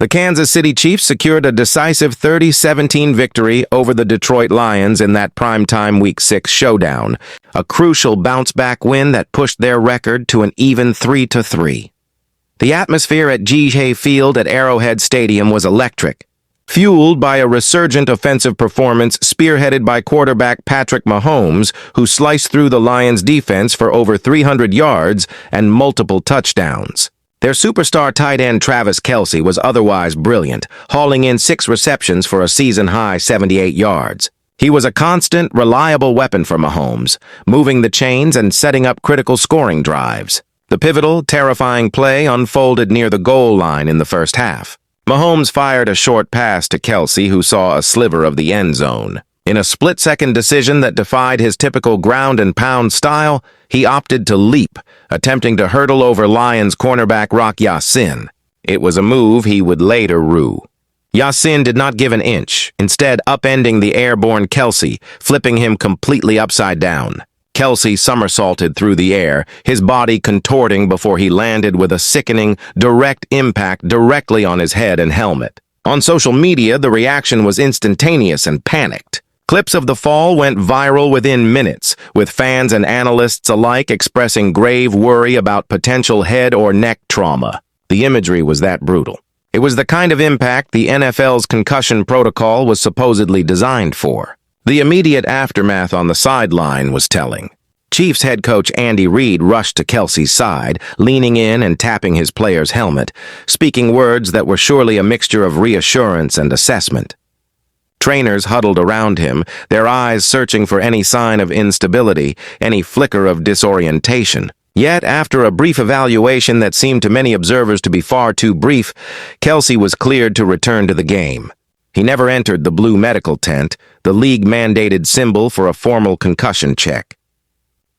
The Kansas City Chiefs secured a decisive 30-17 victory over the Detroit Lions in that primetime Week 6 showdown, a crucial bounce-back win that pushed their record to an even 3-3. The atmosphere at G.J. Field at Arrowhead Stadium was electric, fueled by a resurgent offensive performance spearheaded by quarterback Patrick Mahomes, who sliced through the Lions' defense for over 300 yards and multiple touchdowns. Their superstar tight end Travis Kelce was otherwise brilliant, hauling in 6 receptions for a season-high 78 yards. He was a constant, reliable weapon for Mahomes, moving the chains and setting up critical scoring drives. The pivotal, terrifying play unfolded near the goal line in the first half. Mahomes fired a short pass to Kelce, who saw a sliver of the end zone. In a split-second decision that defied his typical ground-and-pound style, he opted to leap, attempting to hurdle over Lions cornerback Rock Ya-Sin. It was a move he would later rue. Ya-Sin did not give an inch, instead upending the airborne Kelce, flipping him completely upside down. Kelce somersaulted through the air, his body contorting before he landed with a sickening, direct impact directly on his head and helmet. On social media, the reaction was instantaneous and panicked. Clips of the fall went viral within minutes, with fans and analysts alike expressing grave worry about potential head or neck trauma. The imagery was that brutal. It was the kind of impact the NFL's concussion protocol was supposedly designed for. The immediate aftermath on the sideline was telling. Chiefs head coach Andy Reid rushed to Kelce's side, leaning in and tapping his player's helmet, speaking words that were surely a mixture of reassurance and assessment. Trainers huddled around him, their eyes searching for any sign of instability, any flicker of disorientation. Yet, after a brief evaluation that seemed to many observers to be far too brief, Kelce was cleared to return to the game. He never entered the blue medical tent, the league-mandated symbol for a formal concussion check.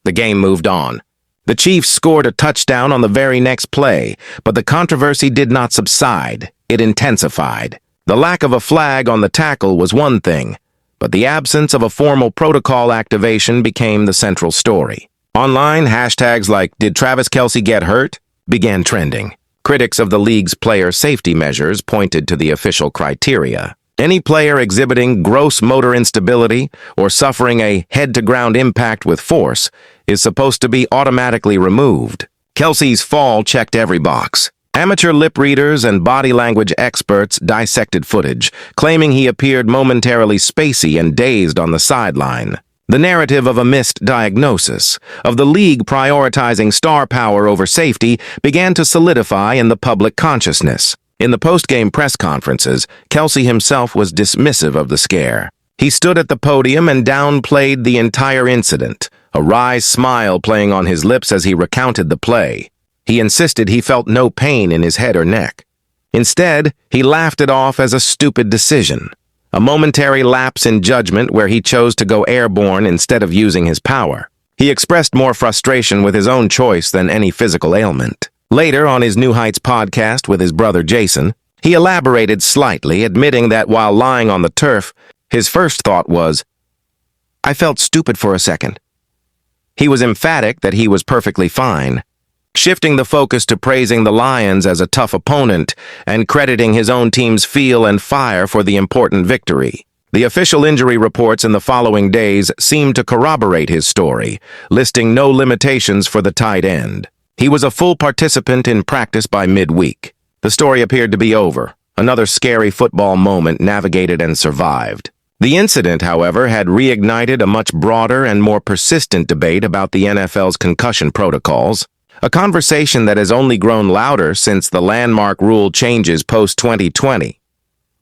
The game moved on. The Chiefs scored a touchdown on the very next play, but the controversy did not subside. It intensified. The lack of a flag on the tackle was one thing, but the absence of a formal protocol activation became the central story. Online, hashtags like "Did Travis Kelce get hurt?" began trending. Critics of the league's player safety measures pointed to the official criteria. Any player exhibiting gross motor instability or suffering a head-to-ground impact with force is supposed to be automatically removed. Kelce's fall checked every box. Amateur lip readers and body language experts dissected footage, claiming he appeared momentarily spacey and dazed on the sideline. The narrative of a missed diagnosis, of the league prioritizing star power over safety, began to solidify in the public consciousness. In the post-game press conferences, Kelce himself was dismissive of the scare. He stood at the podium and downplayed the entire incident, a wry smile playing on his lips as he recounted the play. He insisted he felt no pain in his head or neck. Instead, he laughed it off as a stupid decision, a momentary lapse in judgment where he chose to go airborne instead of using his power. He expressed more frustration with his own choice than any physical ailment. Later, on his New Heights podcast with his brother Jason, he elaborated slightly, admitting that while lying on the turf, his first thought was, "I felt stupid for a second." He was emphatic that he was perfectly fine, shifting the focus to praising the Lions as a tough opponent and crediting his own team's feel and fire for the important victory. The official injury reports in the following days seemed to corroborate his story, listing no limitations for the tight end. He was a full participant in practice by midweek. The story appeared to be over. Another scary football moment navigated and survived. The incident, however, had reignited a much broader and more persistent debate about the NFL's concussion protocols, a conversation that has only grown louder since the landmark rule changes post-2020.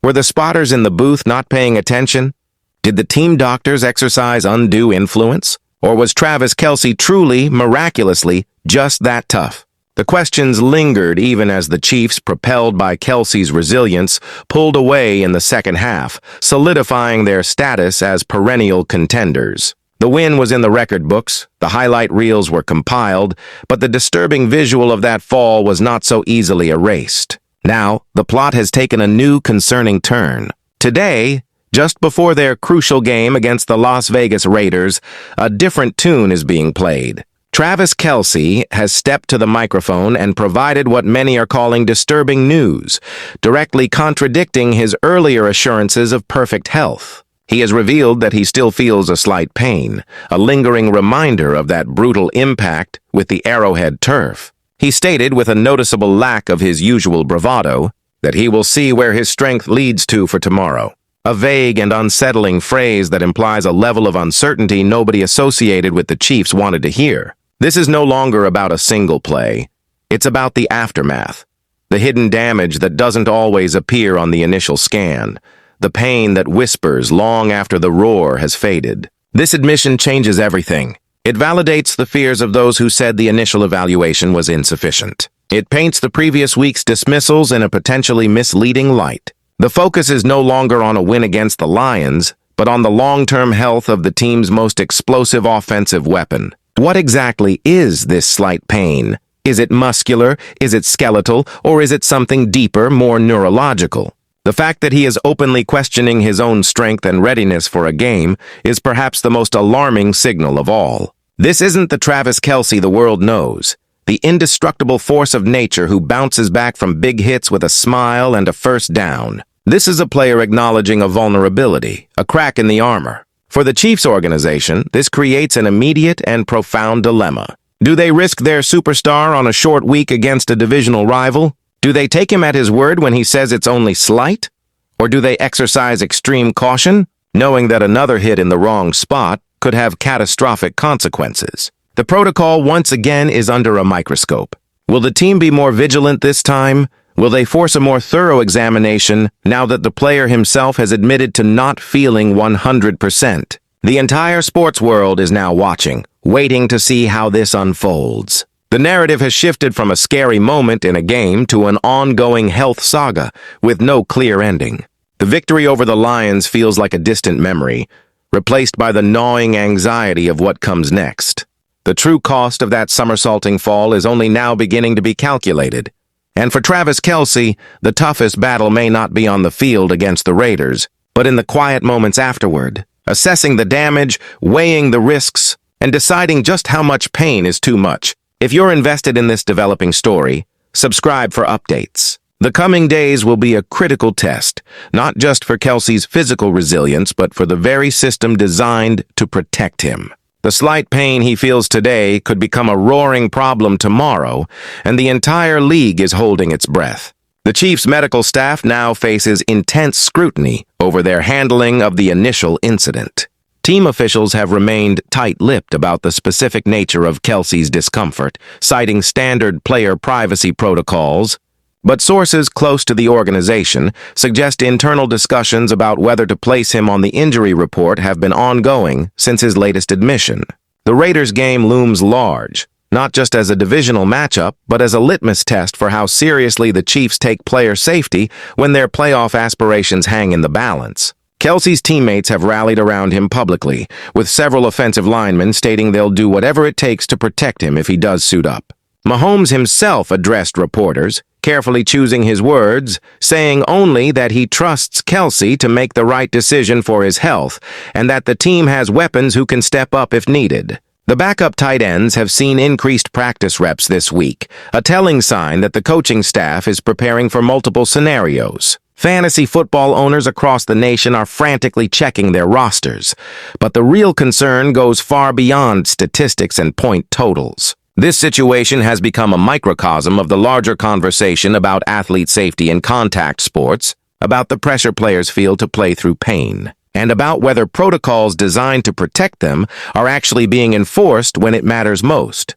Were the spotters in the booth not paying attention? Did the team doctors exercise undue influence? Or was Travis Kelce truly, miraculously, just that tough? The questions lingered even as the Chiefs, propelled by Kelce's resilience, pulled away in the second half, solidifying their status as perennial contenders. The win was in the record books, the highlight reels were compiled, but the disturbing visual of that fall was not so easily erased. Now, the plot has taken a new concerning turn. Today, just before their crucial game against the Las Vegas Raiders, a different tune is being played. Travis Kelce has stepped to the microphone and provided what many are calling disturbing news, directly contradicting his earlier assurances of perfect health. He has revealed that he still feels a slight pain, a lingering reminder of that brutal impact with the Arrowhead turf. He stated, with a noticeable lack of his usual bravado, that he will see where his strength leads to for tomorrow. A vague and unsettling phrase that implies a level of uncertainty nobody associated with the Chiefs wanted to hear. This is no longer about a single play. It's about the aftermath, the hidden damage that doesn't always appear on the initial scan, the pain that whispers long after the roar has faded. This admission changes everything. It validates the fears of those who said the initial evaluation was insufficient. It paints the previous week's dismissals in a potentially misleading light. The focus is no longer on a win against the Lions, but on the long-term health of the team's most explosive offensive weapon. What exactly is this slight pain? Is it muscular? Is it skeletal? Or is it something deeper, more neurological? The fact that he is openly questioning his own strength and readiness for a game is perhaps the most alarming signal of all. This isn't the Travis Kelce the world knows, the indestructible force of nature who bounces back from big hits with a smile and a first down. This is a player acknowledging a vulnerability, a crack in the armor. For the Chiefs organization, this creates an immediate and profound dilemma. Do they risk their superstar on a short week against a divisional rival? Do they take him at his word when he says it's only slight? Or do they exercise extreme caution, knowing that another hit in the wrong spot could have catastrophic consequences? The protocol once again is under a microscope. Will the team be more vigilant this time? Will they force a more thorough examination now that the player himself has admitted to not feeling 100%? The entire sports world is now watching, waiting to see how this unfolds. The narrative has shifted from a scary moment in a game to an ongoing health saga with no clear ending. The victory over the Lions feels like a distant memory, replaced by the gnawing anxiety of what comes next. The true cost of that somersaulting fall is only now beginning to be calculated. And for Travis Kelce, the toughest battle may not be on the field against the Raiders, but in the quiet moments afterward, assessing the damage, weighing the risks, and deciding just how much pain is too much. If you're invested in this developing story, subscribe for updates. The coming days will be a critical test, not just for Kelce's physical resilience, but for the very system designed to protect him. The slight pain he feels today could become a roaring problem tomorrow, and the entire league is holding its breath. The Chiefs' medical staff now faces intense scrutiny over their handling of the initial incident. Team officials have remained tight-lipped about the specific nature of Kelce's discomfort, citing standard player privacy protocols. But sources close to the organization suggest internal discussions about whether to place him on the injury report have been ongoing since his latest admission. The Raiders game looms large, not just as a divisional matchup, but as a litmus test for how seriously the Chiefs take player safety when their playoff aspirations hang in the balance. Kelce's teammates have rallied around him publicly, with several offensive linemen stating they'll do whatever it takes to protect him if he does suit up. Mahomes himself addressed reporters, carefully choosing his words, saying only that he trusts Kelce to make the right decision for his health, and that the team has weapons who can step up if needed. The backup tight ends have seen increased practice reps this week, a telling sign that the coaching staff is preparing for multiple scenarios. Fantasy football owners across the nation are frantically checking their rosters, but the real concern goes far beyond statistics and point totals. This situation has become a microcosm of the larger conversation about athlete safety in contact sports, about the pressure players feel to play through pain, and about whether protocols designed to protect them are actually being enforced when it matters most.